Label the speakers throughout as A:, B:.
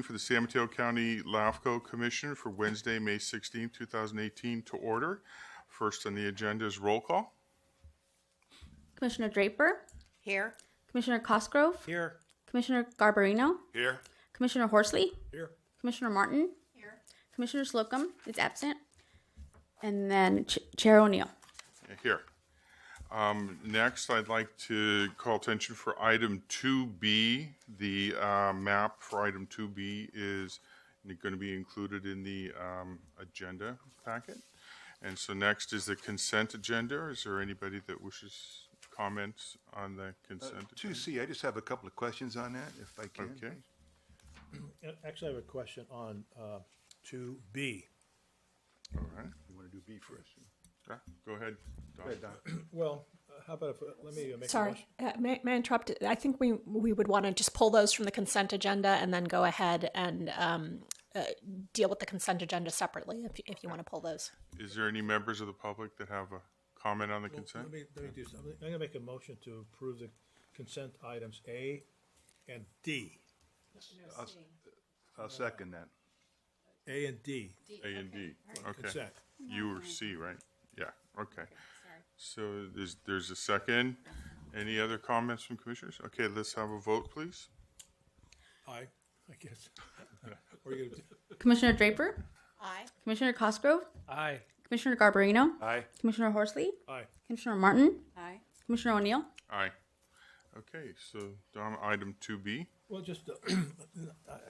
A: for the San Mateo County LAFCo Commission for Wednesday, May 16, 2018 to order. First on the agenda is roll call.
B: Commissioner Draper,
C: Here.
B: Commissioner Cosgrove,
D: Here.
B: Commissioner Garbarino,
A: Here.
B: Commissioner Horsley,
D: Here.
B: Commissioner Martin,
C: Here.
B: Commissioner Slocum is absent, and then Chair O'Neill.
A: Here. Next, I'd like to call attention for item 2B. The map for item 2B is going to be included in the agenda packet. And so next is the consent agenda. Is there anybody that wishes comments on the consent agenda?
E: 2C, I just have a couple of questions on that, if I can.
A: Okay.
D: Actually, I have a question on 2B.
A: All right.
E: You want to do B first?
A: Yeah, go ahead, Don.
E: Go ahead, Don.
D: Well, how about if, let me make a
F: Sorry,
D: motion.
F: may I interrupt? I think we would want to just pull those from the consent agenda and then go ahead and deal with the consent agenda separately if you want to pull those.
A: Is there any members of the public that have a comment on the
D: Well,
A: consent?
D: let me do something. I'm going to make a motion to approve the consent items A and D.
E: I'll second that.
D: A and D.
A: A and D. Okay.
D: Consent.
A: You were C, right? Yeah, okay. So there's a second. Any other comments from commissioners? Okay, let's have a vote, please.
D: Aye, I guess. What are you going to do?
B: Commissioner Draper,
C: Aye.
B: Commissioner Cosgrove,
D: Aye.
B: Commissioner Garbarino,
E: Aye.
B: Commissioner Horsley,
D: Aye.
B: Commissioner Martin,
C: Aye.
B: Commissioner O'Neill.
A: Aye. Okay, so Dom, item 2B.
D: Well, just,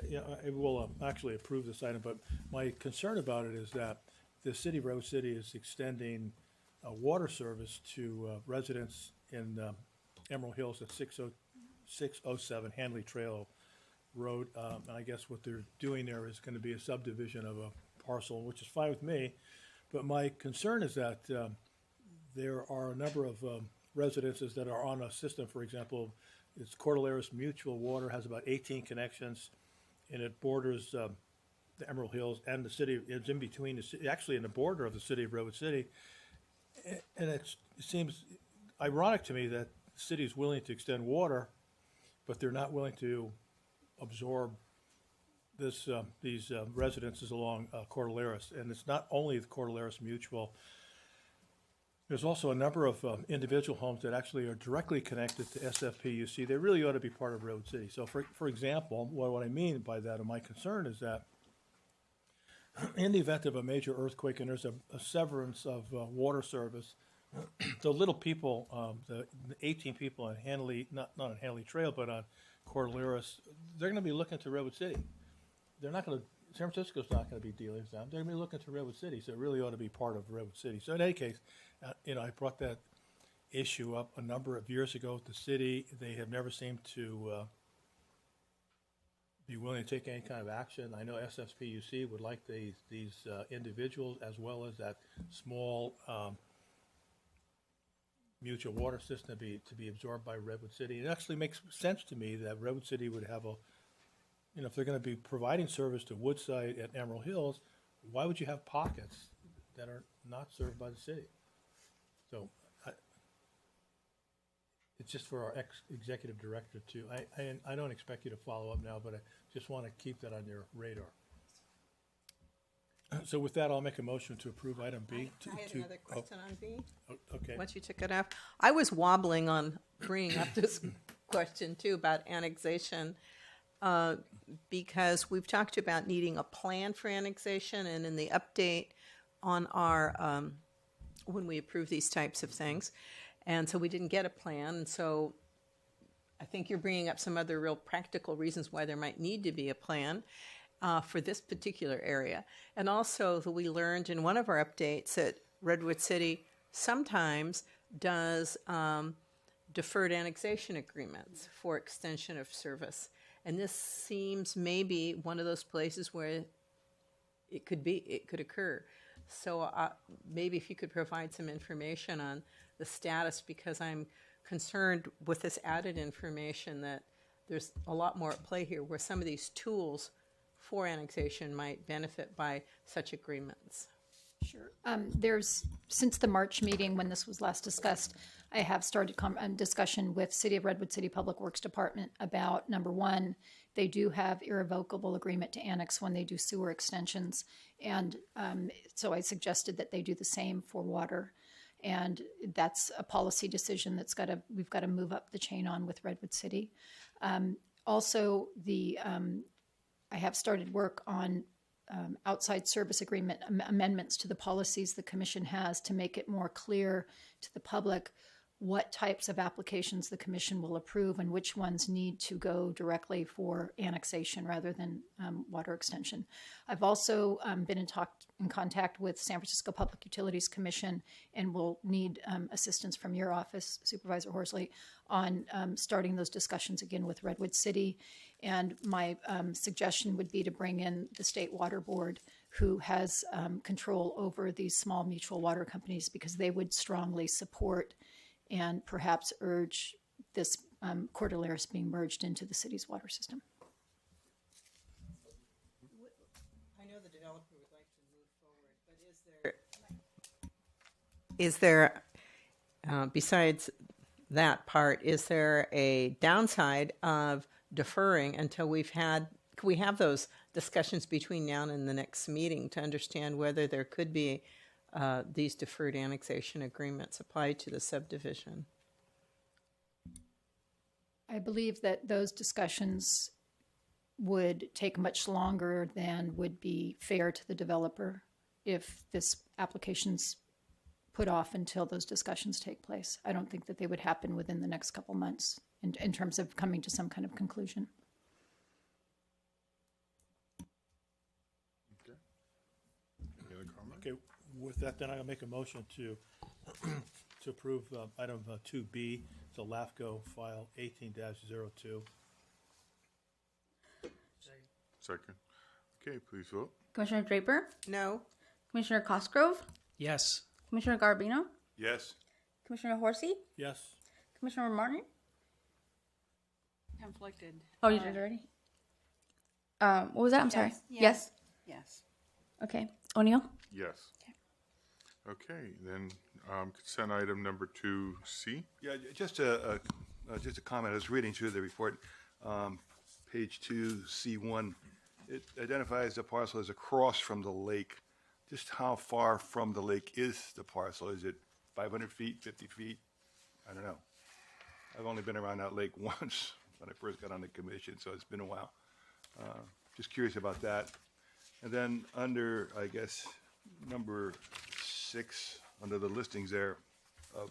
D: yeah, I will actually approve this item, but my concern about it is that the city of Road City is extending water service to residents in Emerald Hills at 607 Hanley Trail Road. And I guess what they're doing there is going to be a subdivision of a parcel, which is fine with me. But my concern is that there are a number of residences that are on a system. For example, it's Cordilleras Mutual Water has about 18 connections, and it borders the Emerald Hills and the city. It's in between the city, actually in the border of the city of Redwood City. And it seems ironic to me that the city is willing to extend water, but they're not willing to absorb these residences along Cordilleras. And it's not only the Cordilleras Mutual. There's also a number of individual homes that actually are directly connected to SFPUC. They really ought to be part of Road City. So, for example, what I mean by that, and my concern is that in the event of a major earthquake and there's a severance of water service, the little people, the 18 people on Hanley, not on Hanley Trail, but on Cordilleras, they're going to be looking to Redwood City. They're not going to. San Francisco's not going to be dealing with them. They're going to be looking to Redwood City, so it really ought to be part of Redwood City. So in any case, I brought that issue up a number of years ago with the city. They have never seemed to be willing to take any kind of action. I know SFPUC would like these individuals as well as that small mutual water system to be absorbed by Redwood City. It actually makes sense to me that Redwood City would have if they're going to be providing service to Woodside and Emerald Hills, why would you have pockets that are not served by the city? So it's just for our executive director too. I don't expect you to follow up now, but I just want to keep that on your radar. So with that, I'll make a motion to approve item B.
C: I had another question on B.
D: Okay.
C: Once you took it off, I was wobbling on bringing up this question too about annexation. Because we've talked about needing a plan for annexation, and in the update on our, when we approve these types of things, and so we didn't get a plan, and so I think you're bringing up some other real practical reasons why there might need to be a plan for this particular area. And also that we learned in one of our updates that Redwood City sometimes does deferred annexation agreements for extension of service. And this seems maybe one of those places where it could occur. So maybe if you could provide some information on the status, because I'm concerned with this added information that there's a lot more at play here where some of these tools for annexation might benefit by such agreements.
F: Sure. There's, since the March meeting when this was last discussed, I have started discussion with City of Redwood City Public Works Department about, number one, they do have irrevocable agreement to annex when they do sewer extensions. And so I suggested that they do the same for water. And that's a policy decision we've got to move up the chain on with Redwood City. Also, I have started work on outside service agreement amendments to the policies the commission has to make it more clear to the public what types of applications the commission will approve and which ones need to go directly for annexation rather than water extension. I've also been in contact with San Francisco Public Utilities Commission and will need assistance from your office, Supervisor Horsley, on starting those discussions again with Redwood City. And my suggestion would be to bring in the State Water Board, who has control over these small mutual water companies, because they would strongly support and perhaps urge this Cordilleras being merged into the city's water system.
C: I know the developer would like to move forward, but is there, besides that part, is there a downside of deferring until can we have those discussions between now and the next meeting to understand whether there could be these deferred annexation agreements applied to the subdivision?
F: I believe that those discussions would take much longer than would be fair to the developer if this application's put off until those discussions take place. I don't think that they would happen within the next couple months in terms of coming to some kind of conclusion.
A: Okay. Any other comments?
D: Okay, with that, then I'll make a motion to approve item 2B, the LAFCo file 18-02.
A: Second. Okay, please vote.
B: Commissioner Draper,
C: No?
B: Commissioner Cosgrove,
G: Yes.
B: Commissioner Garbino,
E: Yes.
B: Commissioner Horsey,
D: Yes.
B: Commissioner Martin.
H: Conflicted.
B: Oh, you did already? What was that? I'm sorry. Yes.
H: Yes.
B: Okay. O'Neill?
A: Yes. Okay, then consent item number 2C.
E: Yeah, just a comment. I was reading through the report, page 2C1. It identifies the parcel as across from the lake. Just how far from the lake is the parcel? Is it 500 feet, 50 feet? I don't know. I've only been around that lake once when I first got on the commission, so it's been a while. Just curious about that. And then under, I guess, number 6, under the listings there of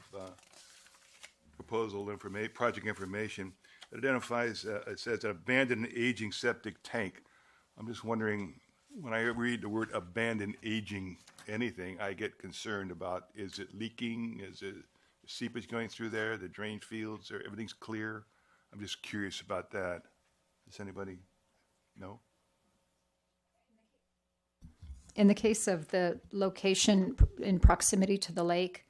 E: proposal information, project information, it identifies, it says an abandoned aging septic tank. I'm just wondering, when I read the word abandoned aging anything, I get concerned about, is it leaking? Is it seepage going through there? The drain fields, or everything's clear? I'm just curious about that. Does anybody know?
F: In the case of the location in proximity to the lake,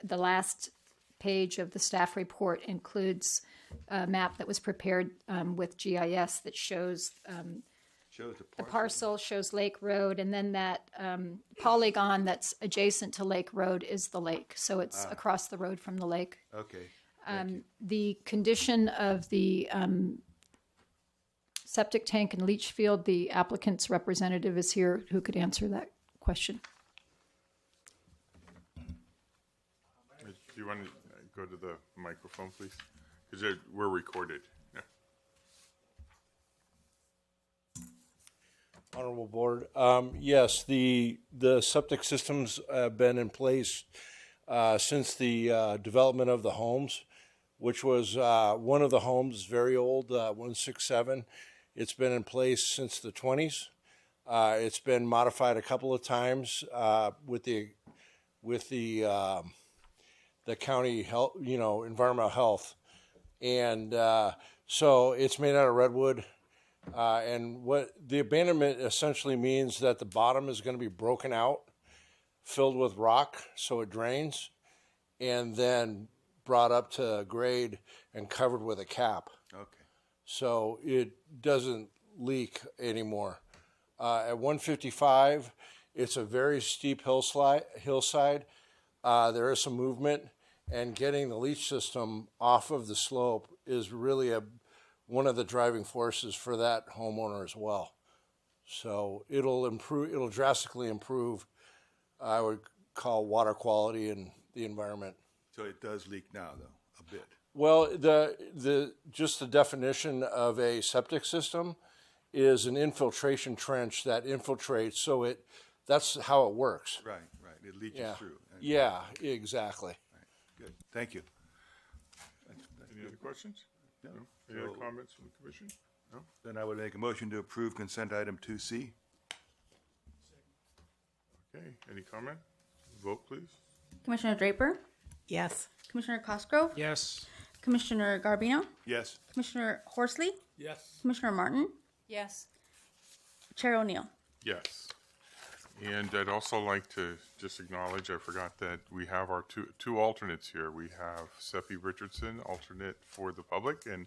F: the last page of the staff report includes a map that was prepared with GIS that shows
E: Shows
F: the parcel, shows Lake Road, and then that polygon that's adjacent to Lake Road is the lake. So it's across the road from the lake.
E: Okay.
F: The condition of the septic tank and leach field, the applicant's representative is here who could answer that question.
A: Do you want to go to the microphone, please? Because we're recorded. Yeah.
I: Honorable Board, yes, the septic systems have been in place since the development of the homes, which was one of the homes, very old, 167. It's been in place since the 20s. It's been modified a couple of times with the county health, environmental health, and so it's made out of redwood. And what the abandonment essentially means that the bottom is going to be broken out, filled with rock, so it drains, and then brought up to grade and covered with a cap.
E: Okay.
I: So it doesn't leak anymore. At 155, It's a very steep hillside. There is some movement, and getting the leach system off of the slope is really one of the driving forces for that homeowner as well. So it'll drastically improve, I would call, water quality in the environment.
E: So it does leak now, though, a bit.
I: Well, just the definition of a septic system is an infiltration trench that infiltrates. So that's how it works.
E: Right. It leaches
I: Yeah.
E: through.
I: Yeah, exactly.
E: Right. Good. Thank you.
A: Any other questions? No. Any other comments from the commission? No?
E: Then I would make a motion to approve consent item 2C.
A: Okay, any comment? Vote, please.
B: Commissioner Draper,
C: Yes.
B: Commissioner Cosgrove,
G: Yes.
B: Commissioner Garbino,
E: Yes.
B: Commissioner Horsley,
D: Yes.
B: Commissioner Martin,
F: Yes.
B: Chair O'Neill.
A: Yes. And I'd also like to just acknowledge, I forgot that we have our two alternates here. We have Seppi Richardson, alternate for the public, and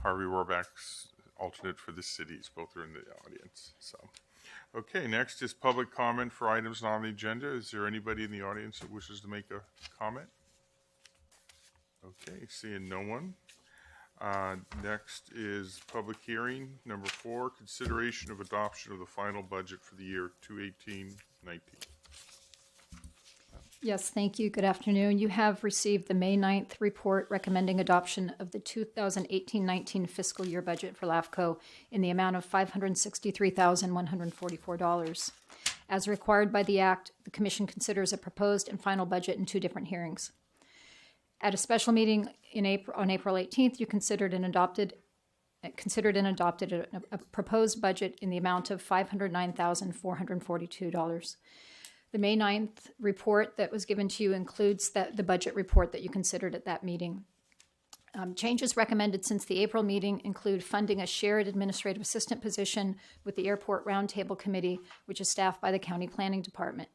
A: Harvey Rohrbach's alternate for the cities. Both are in the audience. So, okay, next is public comment for items not on the agenda. Is there anybody in the audience that wishes to make a comment? Okay, seeing no one. Next is public hearing, number 4, consideration of adoption of the final budget for the year 2018-19.
F: Yes, thank you. Good afternoon. You have received the May 9th report recommending adoption of the 2018-19 fiscal year budget for LAFCo in the amount of $563,144. As required by the Act, the Commission considers a proposed and final budget in 2 different hearings. At a special meeting on April 18th, you considered and adopted a proposed budget in the amount of $509,442. The May 9th report that was given to you includes the budget report that you considered at that meeting. Changes recommended since the April meeting include funding a shared administrative assistant position with the Airport Roundtable Committee, which is staffed by the County Planning Department.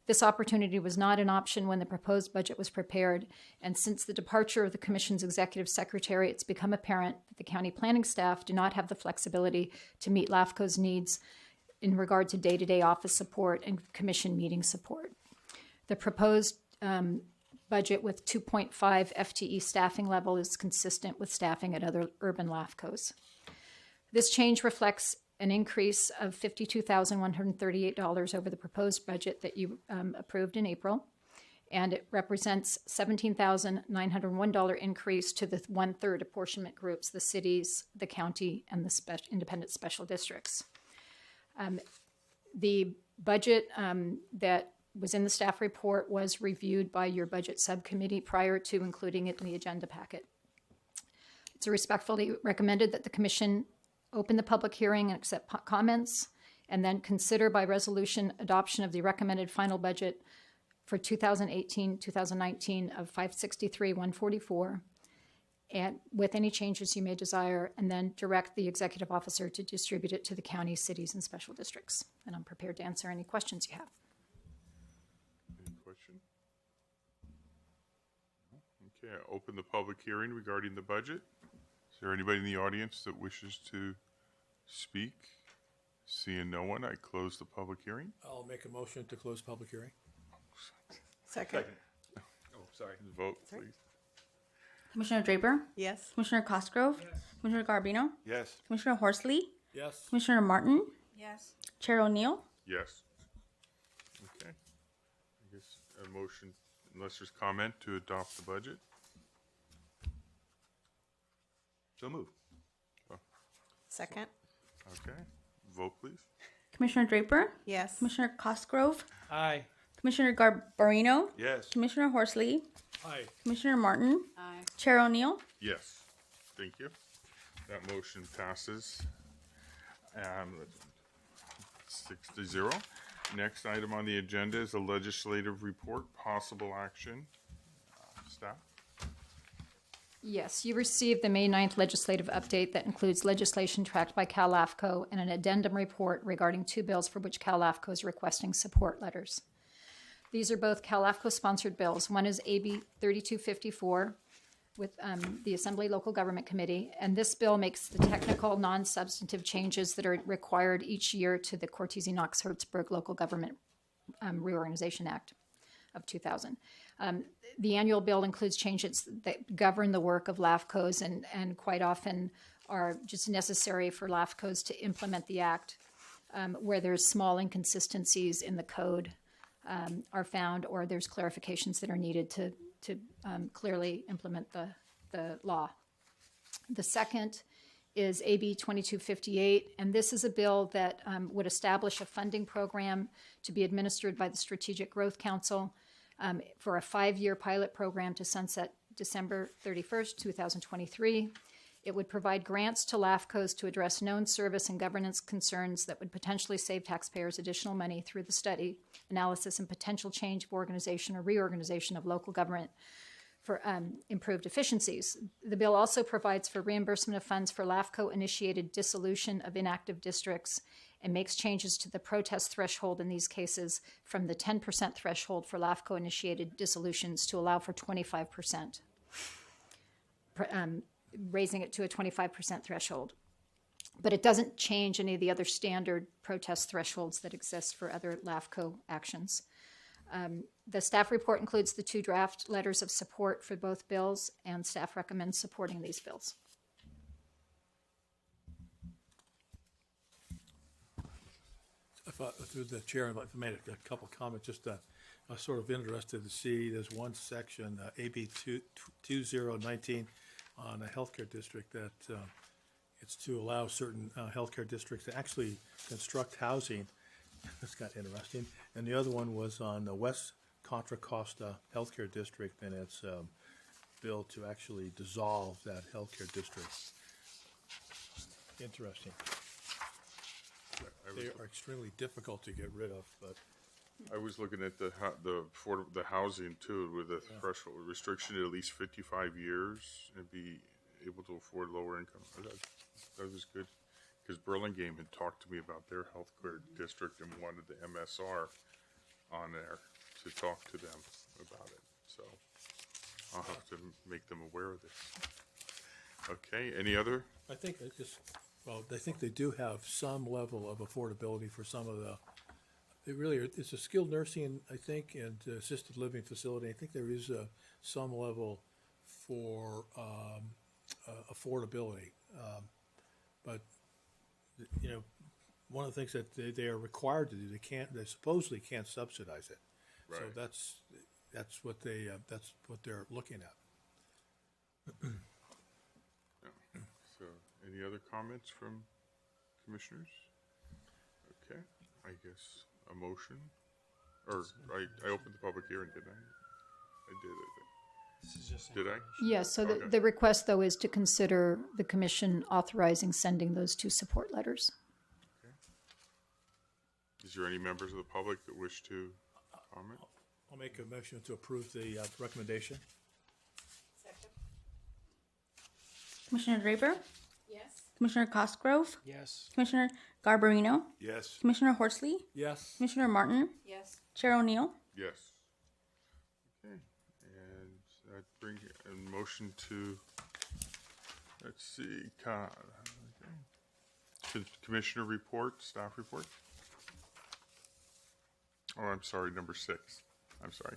F: This opportunity was not an option when the proposed budget was prepared, and since the departure of the Commission's executive secretary, it's become apparent that the county planning staff do not have the flexibility to meet LAFCo's needs in regard to day-to-day office support and Commission meeting support. The proposed budget with 2.5 FTE staffing level is consistent with staffing at other urban LAFCos. This change reflects an increase of $52,138 over the proposed budget that you approved in April, and it represents $17,901 increase to the 1/3 apportionment groups, the cities, the county, and the independent special districts. The budget that was in the staff report was reviewed by your budget subcommittee prior to including it in the agenda packet. It's respectfully recommended that the Commission open the public hearing and accept comments, and then consider by resolution adoption of the recommended final budget for 2018-2019 of $563,144, and with any changes you may desire, and then direct the executive officer to distribute it to the county, cities, and special districts. And I'm prepared to answer any questions you have.
A: Any question? No? Okay, I open the public hearing regarding the budget. Is there anybody in the audience that wishes to speak? Seeing no one, I close the public hearing.
D: I'll make a motion to close public hearing.
C: Second.
E: Oh, sorry.
A: Vote, please.
B: Commissioner Draper,
C: Yes.
B: Commissioner Cosgrove, Commissioner Garbino,
E: Yes.
B: Commissioner Horsley,
D: Yes.
B: Commissioner Martin,
F: Yes.
B: Chair O'Neill.
A: Yes. Okay. I guess a motion, unless there's comment, to adopt the budget.
E: So moved.
C: Second.
A: Okay. Vote, please.
B: Commissioner Draper,
C: Yes.
B: Commissioner Cosgrove,
D: Aye.
B: Commissioner Garbarino,
E: Yes.
B: Commissioner Horsley,
D: Aye.
B: Commissioner Martin, Chair O'Neill.
A: Yes. Thank you. That motion passes. 6-0. Next item on the agenda is a legislative report, possible action. Staff?
F: Yes, you received the May 9th legislative update that includes legislation tracked by LAFCo and an addendum report regarding 2 bills for which LAFCo is requesting support letters. These are both LAFCO-sponsored bills. One is AB 3254 with the Assembly Local Government Committee, and this bill makes the technical, non-substantive changes that are required each year to the Cortese-Knox-Hertzberg Local Government Reorganization Act of 2000. The annual bill includes changes that govern the work of LAFCOs and quite often are just necessary for LAFCOs to implement the act. Where there's small inconsistencies in the code are found, or there's clarifications that are needed to clearly implement the law. The second is AB 2258, and this is a bill that would establish a funding program to be administered by the Strategic Growth Council for a 5-year pilot program to sunset December 31st, 2023. It would provide grants to LAFCOs to address known service and governance concerns that would potentially save taxpayers additional money through the study, analysis, and potential change of organization or reorganization of local government for improved efficiencies. The bill also provides for reimbursement of funds for LAFCO-initiated dissolution of inactive districts and makes changes to the protest threshold in these cases from the 10% threshold for LAFCO-initiated dissolutions to allow for 25%. Raising it to a 25% threshold. But it doesn't change any of the other standard protest thresholds that exist for other LAFCO actions. The staff report includes the 2 draft letters of support for both bills, and staff recommends supporting these bills.
D: Through the chair, I'd like to make a couple comments. Just I'm sort of interested to see there's one section, AB 2019, on a healthcare district that it's to allow certain healthcare districts to actually construct housing. That's kind of interesting. And the other one was on the West Contra Costa Healthcare District, and it's bill to actually dissolve that healthcare district. Interesting. They are extremely difficult to get rid of, but
A: I was looking at the housing too, with a threshold restriction at least 55 years and be able to afford lower income. That was good, because Burlingame had talked to me about their healthcare district and wanted the MSR on there to talk to them about it. So I'll have to make them aware of this. Okay, any other?
D: I think I think they do have some level of affordability for some of the. It's a skilled nursing, I think, and assisted living facility. I think there is some level for affordability. But, one of the things that they are required to do, they supposedly can't subsidize it.
A: Right.
D: So that's what they're looking at.
A: Yeah. So any other comments from commissioners? Okay, I guess a motion, or I opened the public hearing, didn't I? I did it.
G: This is just
A: Did I?
F: Yes, so
A: Okay.
F: the request, though, is to consider the commission authorizing sending those 2 support letters.
A: Is there any members of the public that wish to comment?
D: I'll make a motion to approve the recommendation.
B: Commissioner Draper,
C: Yes.
B: Commissioner Cosgrove,
G: yes.
B: Commissioner Garbarino,
E: Yes.
B: Commissioner Horsley,
D: Yes.
B: Commissioner Martin,
C: Yes.
B: Chair O'Neill.
A: Yes. Okay, and that brings a motion to, let's see, Commissioner report, staff report? Oh, I'm sorry, number 6. I'm sorry.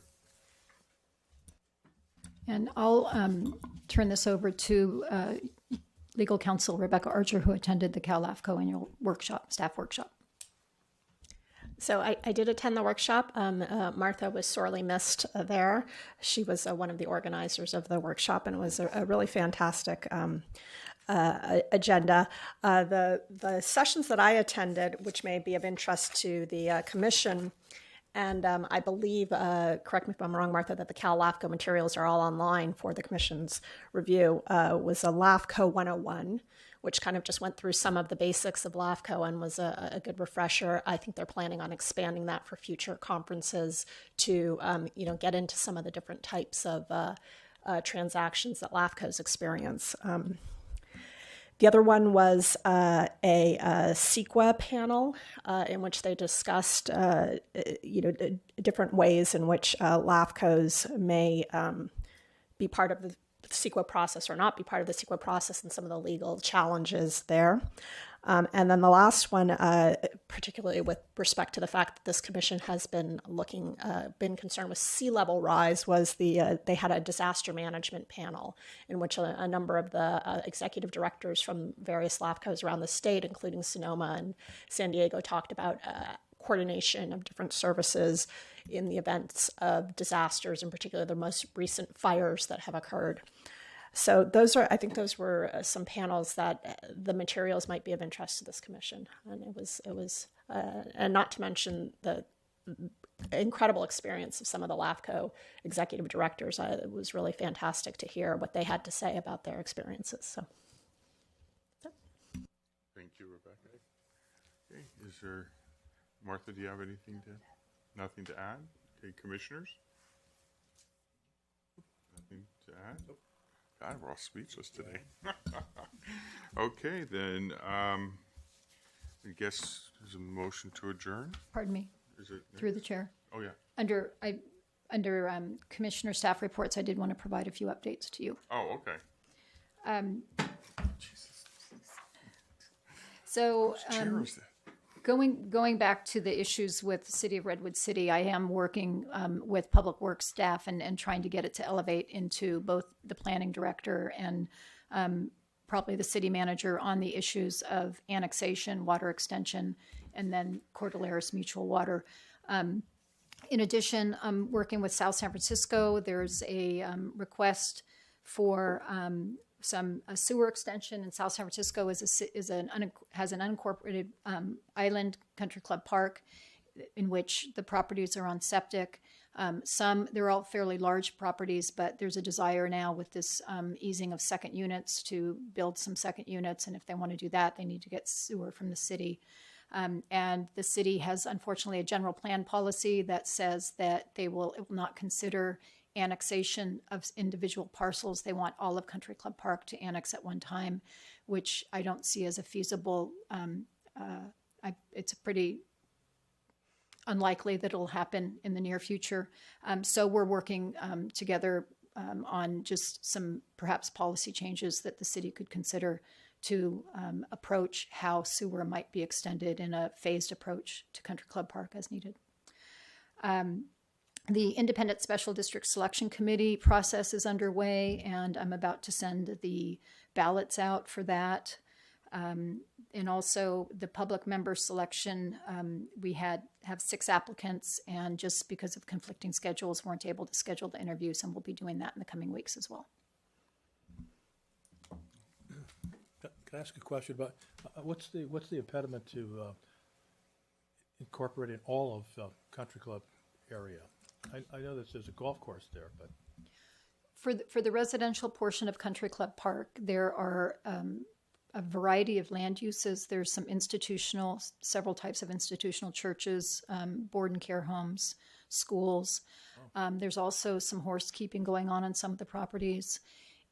F: And I'll turn this over to legal counsel Rebecca Archer, who attended the Cal LAFCo annual workshop, staff workshop.
H: So I did attend the workshop. Martha was sorely missed there. She was one of the organizers of the workshop, and it was a really fantastic agenda. The sessions that I attended, which may be of interest to the commission, and I believe, correct me if I'm wrong, Martha, that the Cal LAFCo materials are all online for the commission's review, was a LAFCo 101, which kind of just went through some of the basics of LAFCO and was a good refresher. I think they're planning on expanding that for future conferences to, get into some of the different types of transactions that LAFCOs experience. The other one was a CEQA panel in which they discussed, different ways in which LAFCOs may be part of CEQA process or not be part of the CEQA process and some of the legal challenges there. And then the last one, particularly with respect to the fact that this commission has been been concerned with sea level rise, was they had a disaster management panel in which a number of the executive directors from various LAFCos around the state, including Sonoma and San Diego, talked about coordination of different services in the events of disasters, in particular the most recent fires that have occurred. So I think those were some panels that the materials might be of interest to this commission, and it was, and not to mention the incredible experience of some of the LAFCO executive directors. It was really fantastic to hear what they had to say about their experiences. So,
A: Thank you, Rebecca. Okay, is there, Martha, do you have nothing to add? Okay, commissioners? Nothing to add? God, we're all speechless today. Okay, then, I guess there's a motion to adjourn.
F: Pardon me,
A: Is it?
F: through the chair.
A: Oh, yeah.
F: Under commissioner staff reports, I did want to provide a few updates to you.
A: Oh, okay.
F: So
A: Chair is that?
F: going back to the issues with the City of Redwood City, I am working with Public Works staff and trying to get it to elevate into both the planning director and probably the city manager on the issues of annexation, water extension, and then Cordilleras Mutual Water. In addition, I'm working with South San Francisco. There's a request for a sewer extension in South San Francisco has an unincorporated island country club park in which the properties are on septic. They're all fairly large properties, but there's a desire now with this easing of second units to build some second units. And if they want to do that, they need to get sewer from the city. And the city has, unfortunately, a general plan policy that says that it will not consider annexation of individual parcels. They want all of Country Club Park to annex at one time, which I don't see as a feasible. It's pretty unlikely that it'll happen in the near future. So we're working together on just some perhaps policy changes that the city could consider to approach how sewer might be extended in a phased approach to Country Club Park as needed. The Independent Special District Selection Committee process is underway, and I'm about to send the ballots out for that. And also the public member selection, we have 6 applicants, and just because of conflicting schedules, weren't able to schedule the interviews, and we'll be doing that in the coming weeks as well.
D: Can I ask a question about what's the impediment to incorporating all of Country Club area? I know that there's a golf course there, but
F: For the residential portion of Country Club Park, there are a variety of land uses. There's several types of institutional churches, board and care homes, schools. There's also some horse keeping going on some of the properties.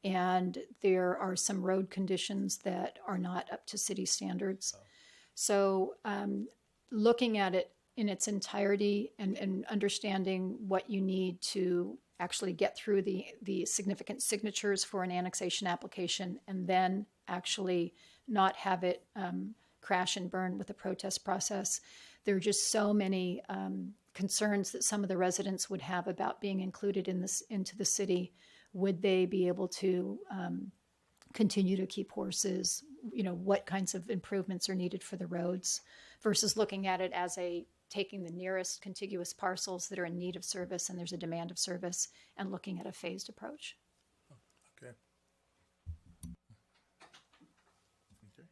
F: And there are some road conditions that are not up to city standards. So looking at it in its entirety and understanding what you need to actually get through the significant signatures for an annexation application and then actually not have it crash and burn with the protest process. There are just so many concerns that some of the residents would have about being included into the city. Would they be able to continue to keep horses? What kinds of improvements are needed for the roads versus looking at it as taking the nearest contiguous parcels that are in need of service and there's a demand of service and looking at a phased approach.
D: okay.
A: Okay.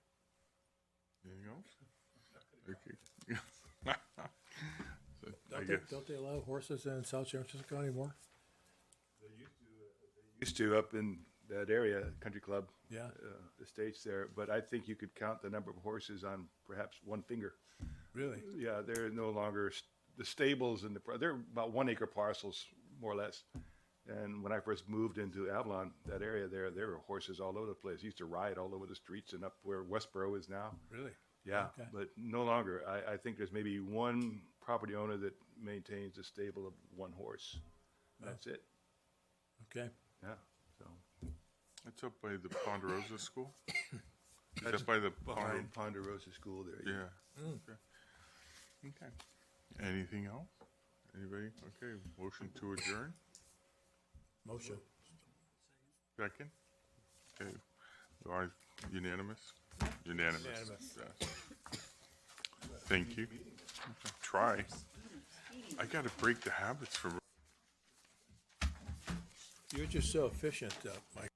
A: Anything else? Okay. So, I guess.
D: Don't they allow horses in South San Francisco anymore?
E: Used to up in that area, Country Club.
D: Yeah.
E: Estates there, but I think you could count the number of horses on perhaps one finger.
D: Really?
E: Yeah, they're no longer the stables and they're about 1 acre parcels, more or less. And when I first moved into Avalon, that area there were horses all over the place. I used to ride all over the streets and up where Westboro is now.
D: Really?
E: Yeah,
D: Okay.
E: but no longer. I think there's maybe one property owner that maintains a stable of 1 horse. That's it.
D: Okay.
E: Yeah. So
A: It's up by the Ponderosa School? Is that by the
E: Behind Ponderosa School there.
A: Yeah. Okay. Okay. Anything else? Anybody? Okay, motion to adjourn?
D: Motion.
A: Second? Okay. Unanimous? Unanimous. Yeah. Thank you. Try. I gotta break the habits from
D: You're just so efficient, Mike.